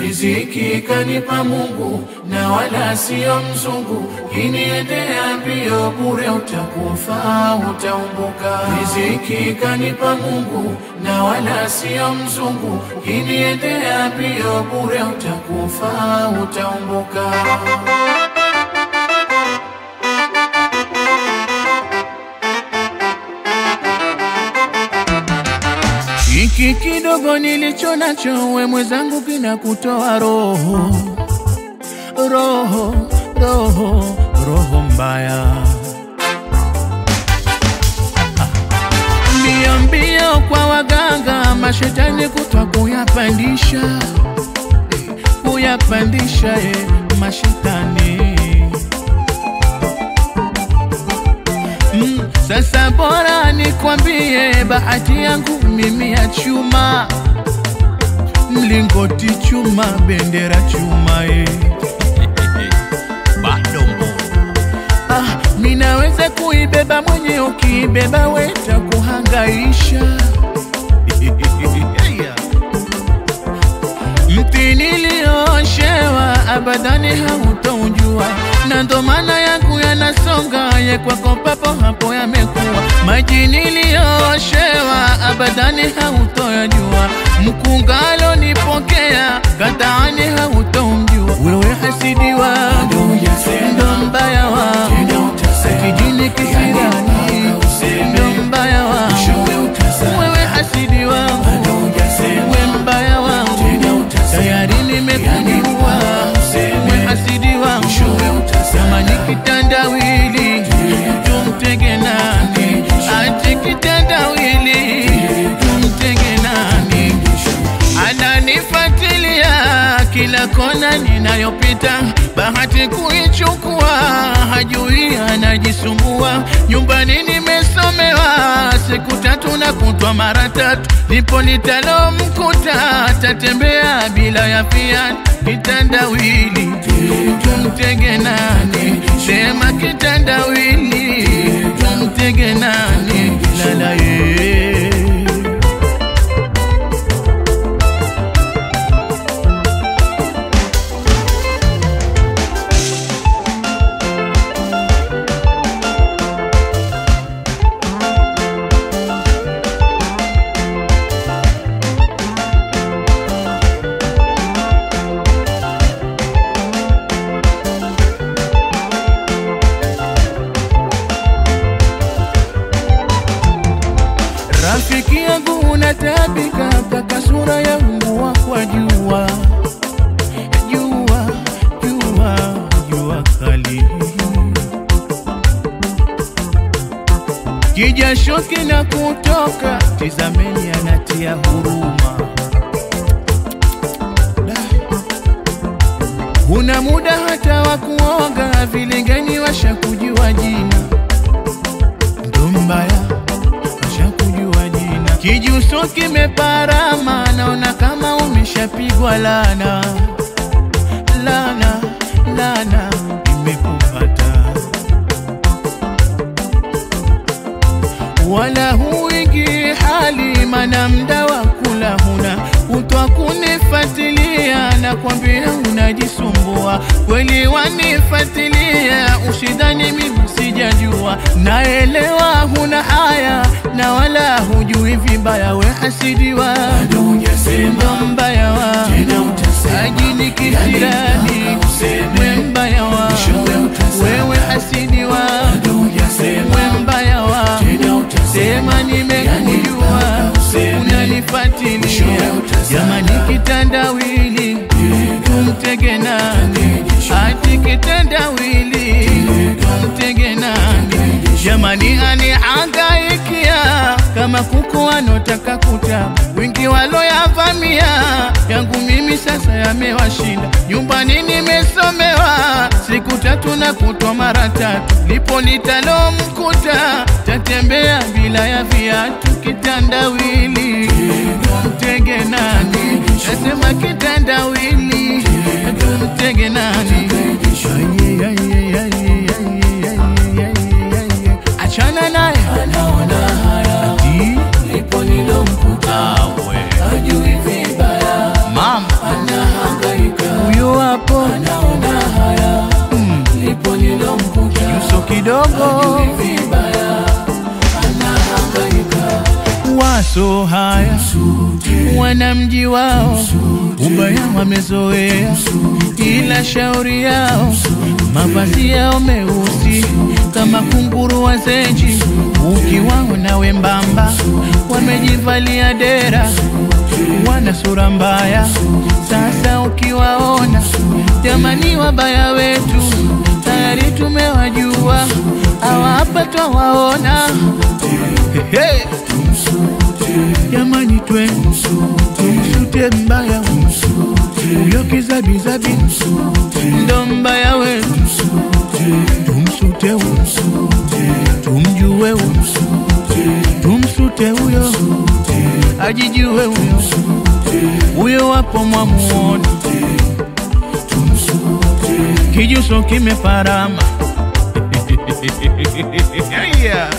riziki kanipa Mungu na wala sio mzungu. Iniendea mbio bure utakufa utaumbuka. Riziki kanipa Mungu na wala sio mzungu. Iniendea mbio bure utakufa utaumbuka. Hiki kidogo nilicho nacho we mwenzangu kinakutoa roho, roho, roho, roho mbaya. Mbio mbio kwa waganga mashetani kutwa kuyapandisha, kuyapandisha mashetani. Sasa bora nikwambie bahati yangu mimi ya chuma, mlingoti chuma, bendera chuma Badombo. Minaweza kuibeba mwenye, ukibeba weta kuhangaisha. Mti nilioshewa abadani hautonjua, na ndo maana yangu yanasonga ye kwako papo hapo yamekuwa. Maji nilioshewa abadani hautojua, mkungalo nipokea kataani hautomjua. Wewe hasidi wangu ndo mbaya wangu, kijini kisirani ndo mbaya wangu. Wewe hasidi wangu we mbaya wangu, tayari nimekujua. We hasidi wangu kama nikitandawili tumtege nani, ati kitandawili tumtege nani. Ananifuatilia kila kona ninayopita, bahati kuichukua hajui anajisumbua. Nyumbani nimesomewa siku 3 na kutwa mara 3, nipo nitalo mkuta tatembea bila ya fiat. Kitandawili tumtege nani, sema kitandawili tumtege nani. Lala rafiki yangu unatabika mpaka sura yangu wakwa jua, jua, jua, jua kali. Kijasho kina kutoka, tizameni anatia huruma. Una muda hata wa kuoga, vilingeni washakujua jina, ndo mbaya washakujua jina. Kijuso kimeparama, naona kama umeshapigwa lana, lana, lana imekupata. Wala huingi hali mana mda wa kula huna, utwa kunifuatilia na kwambia unajisumbua. Kweli wanifuatilia usidhani mimi sijajua, naelewa huna haya na wala hujui vibaya. We hasidi wangu ndo mbaya wangu, ajini kisirani we mbaya wangu. Wewe hasidi wangu we mbaya wangu, sema nimekujua unanifuatilia. Jamani kitandawili tumtege nani, ati kitandawili tumtege nani. Jamani anihangaikia kama kuku anotaka kuta, wingi waloyavamia yangu mimi sasa yamewashinda. Nyumbani nimesomewa siku 3 na kutwa mara 3, lipo nitalo mkuta tatembea bila ya viatu. Kitandawili tumtege nani, nasema kitandawili tumtege nani. Achana naye anaona haya, lipo nilo mkuta hajui vibaya. Mama anahangaika so haya, wanamji wao ubaya wamezoea, ila shauri yao mavazi yao meusi kama kunguru wa zenji, ukiwaona wembamba wamejivalia dera, wana sura mbaya. Sasa ukiwaona jamani, wabaya wetu tayari tumewajua, hawa hapa twawaona. Hey, jamani tumsute mbaya uyo kizabizabi, ndo mbaya wetu. Tumsute tumjue tumsute huyo ajijue huyo wapo mwamuona. Kijuso kimeparama. Yeah.